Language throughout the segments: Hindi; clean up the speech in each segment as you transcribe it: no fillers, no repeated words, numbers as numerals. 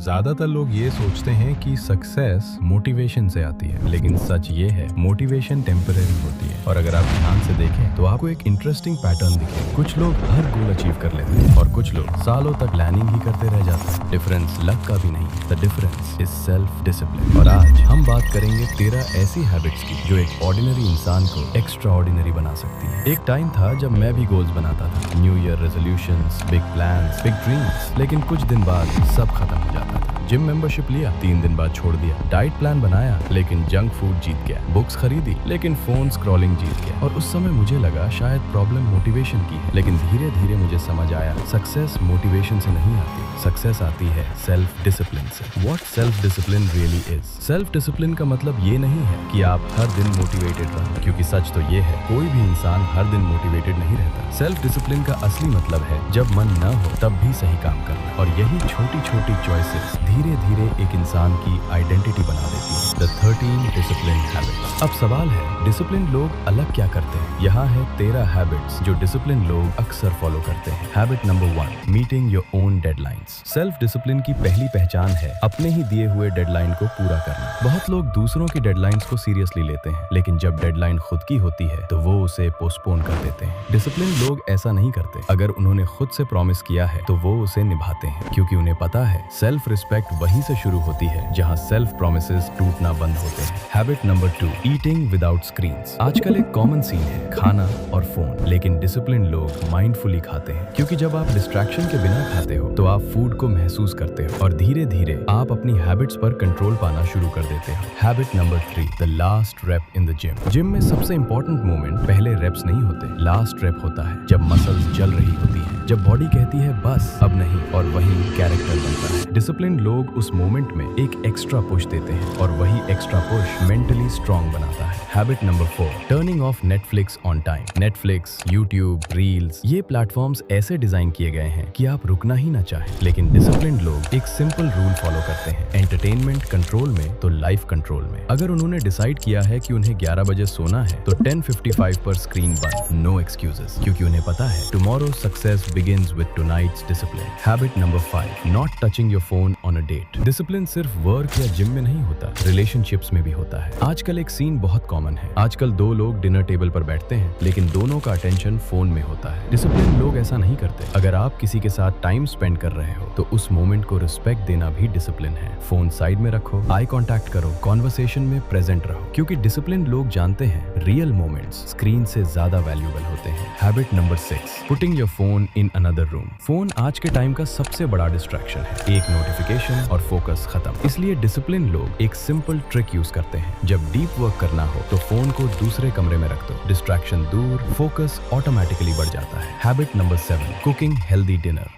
ज्यादातर लोग ये सोचते हैं कि सक्सेस मोटिवेशन से आती है, लेकिन सच ये है मोटिवेशन टेम्परेरी होती है। और अगर आप ध्यान से देखें तो आपको एक इंटरेस्टिंग पैटर्न दिखे। कुछ लोग हर गोल अचीव कर लेते हैं और कुछ लोग सालों तक प्लानिंग ही करते रह जाते हैं। डिफरेंस लक का भी नहीं, the difference is self discipline. और आज हम बात करेंगे 13 ऐसी हैबिट्स की जो एक ऑर्डिनरी इंसान को एक्स्ट्रा ऑर्डिनरी बना सकती है। एक टाइम था जब मैं भी गोल्स बनाता था, new year resolutions, big plans, big dreams, लेकिन कुछ दिन बाद सब खत्म हो जाता था। जिम मेंबरशिप लिया, 3 दिन बाद छोड़ दिया। डाइट प्लान बनाया, लेकिन जंक फूड जीत गया। बुक्स खरीदी, लेकिन फोन स्क्रॉलिंग जीत गया। और उस समय मुझे लगा शायद प्रॉब्लम मोटिवेशन की है, लेकिन धीरे धीरे मुझे समझ आया सक्सेस मोटिवेशन से नहीं आती, सक्सेस आती है सेल्फ डिसिप्लिन से। What self discipline really is? Self discipline का मतलब ये नहीं है कि आप हर दिन मोटिवेटेड रहें, क्योंकि सच तो ये है कोई भी इंसान हर दिन मोटिवेटेड नहीं रहता। सेल्फ डिसिप्लिन का असली मतलब है जब मन न हो तब भी सही काम करना। और यही छोटी छोटी चॉइसेस धीरे धीरे एक इंसान की आइडेंटिटी बना देती है। The 13 discipline habits. अब सवाल है डिसिप्लिन लोग अलग क्या करते हैं? यहाँ है 13 हैबिट्स जो डिसिप्लिन लोग अक्सर फॉलो करते हैं। Habit number 1, meeting your own deadlines. Self discipline की पहली पहचान है अपने ही दिए हुए डेडलाइन को पूरा करना। बहुत लोग दूसरों की डेडलाइंस को सीरियसली लेते हैं, लेकिन जब डेडलाइन खुद की होती है तो वो उसे पोस्टपोन कर देते हैं। डिसिप्लिन लोग ऐसा नहीं करते। अगर उन्होंने खुद से प्रॉमिस किया है तो वो उसे निभाते हैं, क्योंकि उन्हें पता है सेल्फ रिस्पेक्ट वहीं से शुरू होती है जहां सेल्फ प्रॉमिसेस टूटना बंद होते हैं। Habit number 2, eating without screens. आजकल एक कॉमन सीन है खाना और फोन, लेकिन डिसिप्लिन लोग माइंडफुली खाते हैं, क्योंकि जब आप डिस्ट्रैक्शन के बिना खाते हो तो आप फूड को महसूस करते हो और धीरे धीरे आप अपनी हैबिट्स पर कंट्रोल पाना शुरू कर देते हो। Habit number 3, the last rape in the gym. Gym में सबसे इंपॉर्टेंट मोमेंट पहले रेप्स नहीं होते, लास्ट रेप होता है, जब मसल्स जल रही होती है, जब बॉडी कहती है बस अब नहीं, और वही कैरेक्टर बनता है। डिसिप्लिन लोग उस मोमेंट में एक एक्स्ट्रा पुश देते हैं और वही एक्स्ट्रा पुश मेंटली स्ट्रांग बनाता है। Habit number 4, turning of Netflix on time. Netflix, YouTube, reels, ये प्लेटफॉर्म्स ऐसे डिजाइन किए गए हैं कि आप रुकना ही ना चाहें, लेकिन डिसिप्लिन लोग एक सिंपल रूल फॉलो करते हैं, एंटरटेनमेंट कंट्रोल में तो लाइफ कंट्रोल में। अगर उन्होंने डिसाइड किया है कि उन्हें 11 बजे सोना है तो 10:55 पर स्क्रीन बंद, नो एक्सक्यूजेस, क्योंकि उन्हें पता है tomorrow success begins with tonight's discipline. Habit number 5, not touching your phone on a date. Discipline सिर्फ वर्क या जिम में नहीं होता, रिलेशनशिप्स में भी होता है। आजकल एक सीन बहुत कॉमन है। आजकल 2 लोग डिनर टेबल पर बैठते हैं, लेकिन दोनों का अटेंशन फोन में होता है। डिसिप्लिन लोग ऐसा नहीं करते। अगर आप किसी के साथ टाइम स्पेंड कर रहे हो तो उस मोमेंट को रिस्पेक्ट देना भी डिसिप्लिन है। फोन साइड में रखो, आई कांटेक्ट करो, कॉन्वर्सेशन में प्रेजेंट रहो, क्योंकि डिसिप्लिन लोग जानते हैं रियल मोमेंट्स स्क्रीन से ज्यादा वैल्यूएबल होते हैं। Habit number 6, putting your phone in another room. Phone आज के टाइम का सबसे बड़ा डिस्ट्रैक्शन है, एक नोटिफिकेशन और फोकस खत्म। इसलिए डिसिप्लिन लोग एक सिंपल ट्रिक यूज करते हैं। जब डीप वर्क करना हो तो फोन को दूसरे कमरे में रख दो, डिस्ट्रैक्शन दूर, फोकस ऑटोमेटिकली बढ़ जाता है। Habit number 7, cooking healthy dinner.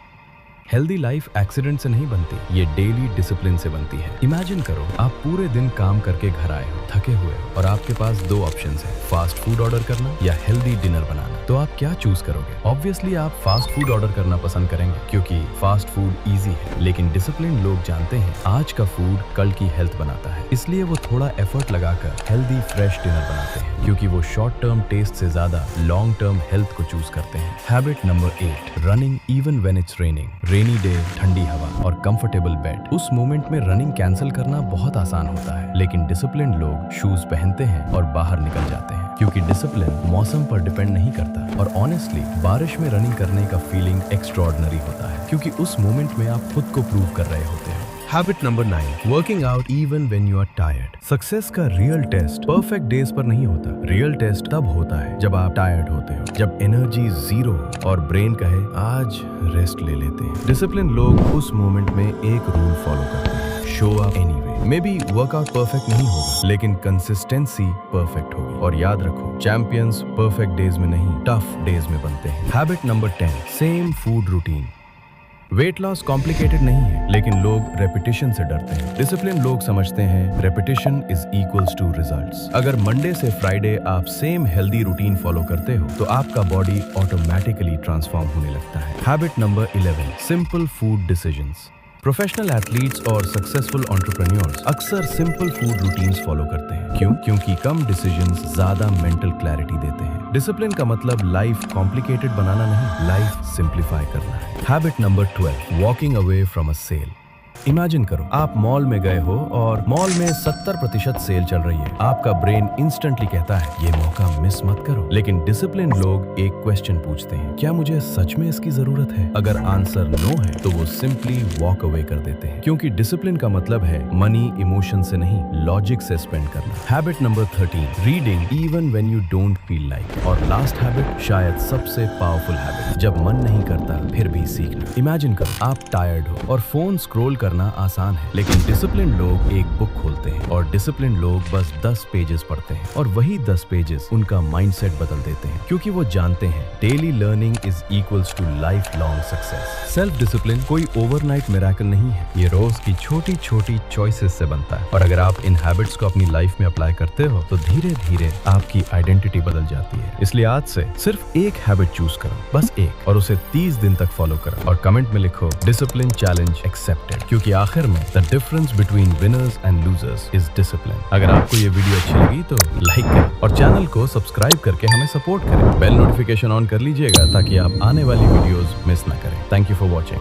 Healthy life accident से नहीं बनती, ये डेली डिसिप्लिन से बनती है। इमेजिन करो आप पूरे दिन काम करके घर आए हो, थके हुए हो, और आपके पास 2 ऑप्शंस हैं, फास्ट फूड ऑर्डर करना या हेल्दी डिनर बनाना। तो आप क्या चूज करोगे? ऑब्वियसली आप फास्ट फूड ऑर्डर करना पसंद करेंगे, क्योंकि फास्ट फूड इजी है। लेकिन डिसिप्लिन लोग जानते हैं आज का फूड कल की हेल्थ बनाता है, इसलिए वो थोड़ा एफर्ट लगाकर हेल्दी फ्रेश डिनर बनाते हैं, क्योंकि वो शॉर्ट टर्म टेस्ट से ज्यादा लॉन्ग टर्म हेल्थ को चूज करते हैं। Habit number 8, running even when it's raining. Rainy day, ठंडी हवा और कंफर्टेबल बेड, उस मोमेंट में रनिंग कैंसिल करना बहुत आसान होता है, लेकिन डिसिप्लिन लोग शूज पहनते हैं और बाहर निकल जाते हैं, क्योंकि डिसिप्लिन मौसम पर डिपेंड नहीं करता। और ऑनेस्टली बारिश में रनिंग करने का फीलिंग एक्स्ट्राऑर्डिनरी होता है, क्योंकि उस मोमेंट में आप खुद को प्रूव कर रहे होते हैं। Habit number 9, working out even when you are tired. Success का रियल टेस्ट परफेक्ट डेज पर नहीं होता, रियल टेस्ट तब होता है जब आप टायर्ड होते हो, जब एनर्जी 0 हो और ब्रेन कहे आज रेस्ट ले लेते हैं। डिसिप्लिन लोग उस मोमेंट में एक रूल फॉलो करते हैं, show up anyway. May be workout perfect नहीं होगा, लेकिन कंसिस्टेंसी परफेक्ट होगी। और याद रखो, चैंपियंस परफेक्ट डेज में नहीं, टफ डेज में बनते हैं। Habit number 10, same food routine. Weight loss complicated नहीं है, लेकिन लोग रेपिटेशन से डरते हैं। डिसिप्लिन लोग समझते हैं repetition is equals to results. अगर मंडे से फ्राइडे आप सेम हेल्दी रूटीन फॉलो करते हो तो आपका बॉडी ऑटोमेटिकली ट्रांसफॉर्म होने लगता है। Habit number 11, simple food decisions. Professional athletes और सक्सेसफुल एंटरप्रेन्योर्स अक्सर सिंपल फूड रूटीन्स फॉलो करते हैं। क्यों? क्योंकि कम डिसीजंस ज्यादा मेंटल क्लैरिटी देते हैं। डिसिप्लिन का मतलब लाइफ कॉम्प्लिकेटेड बनाना नहीं, लाइफ सिंप्लीफाई करना है। Habit number 12, walking away from a sale. Imagine करो आप मॉल में गए हो और मॉल में 70% सेल चल रही है। आपका ब्रेन इंस्टेंटली कहता है ये मौका मिस मत करो। लेकिन डिसिप्लिन लोग एक क्वेश्चन पूछते हैं, क्या मुझे सच में इसकी जरूरत है? अगर आंसर नो है तो वो सिंपली वॉक अवे कर देते हैं, क्योंकि डिसिप्लिन का मतलब है मनी इमोशन से नहीं, लॉजिक से स्पेंड करना। Habit number 13, reading even when you don't feel like. और लास्ट हैबिट, शायद सबसे पावरफुल हैबिट, जब मन नहीं करता फिर भी सीखना। इमेजिन करो आप टायर्ड हो और फोन स्क्रॉल करना आसान है, लेकिन डिसिप्लिन लोग एक बुक खोलते हैं और डिसिप्लिन लोग बस 10 पेजेस पढ़ते हैं और वही 10 पेजेस उनका माइंडसेट बदल देते हैं, क्योंकि वो जानते हैं daily learning is equals to lifelong success. Self discipline कोई ओवरनाइट मिरेकल नहीं है, ये रोज की छोटी छोटी चॉइसेस से बनता है। और अगर आप इन हैबिट्स को अपनी लाइफ में अप्लाई करते हो तो धीरे धीरे आपकी आइडेंटिटी बदल जाती है। इसलिए आज से सिर्फ एक हैबिट चूज करो, बस एक, और उसे 30 दिन तक फॉलो करो और कमेंट में लिखो डिसिप्लिन चैलेंज एक्सेप्टेड, क्योंकि आखिर में the difference between winners and losers is discipline. अगर आपको ये वीडियो अच्छी लगी तो लाइक करें और चैनल को सब्सक्राइब करके हमें सपोर्ट करें। बेल नोटिफिकेशन ऑन कर लीजिएगा ताकि आप आने वाली वीडियोस मिस ना करें। Thank you for watching.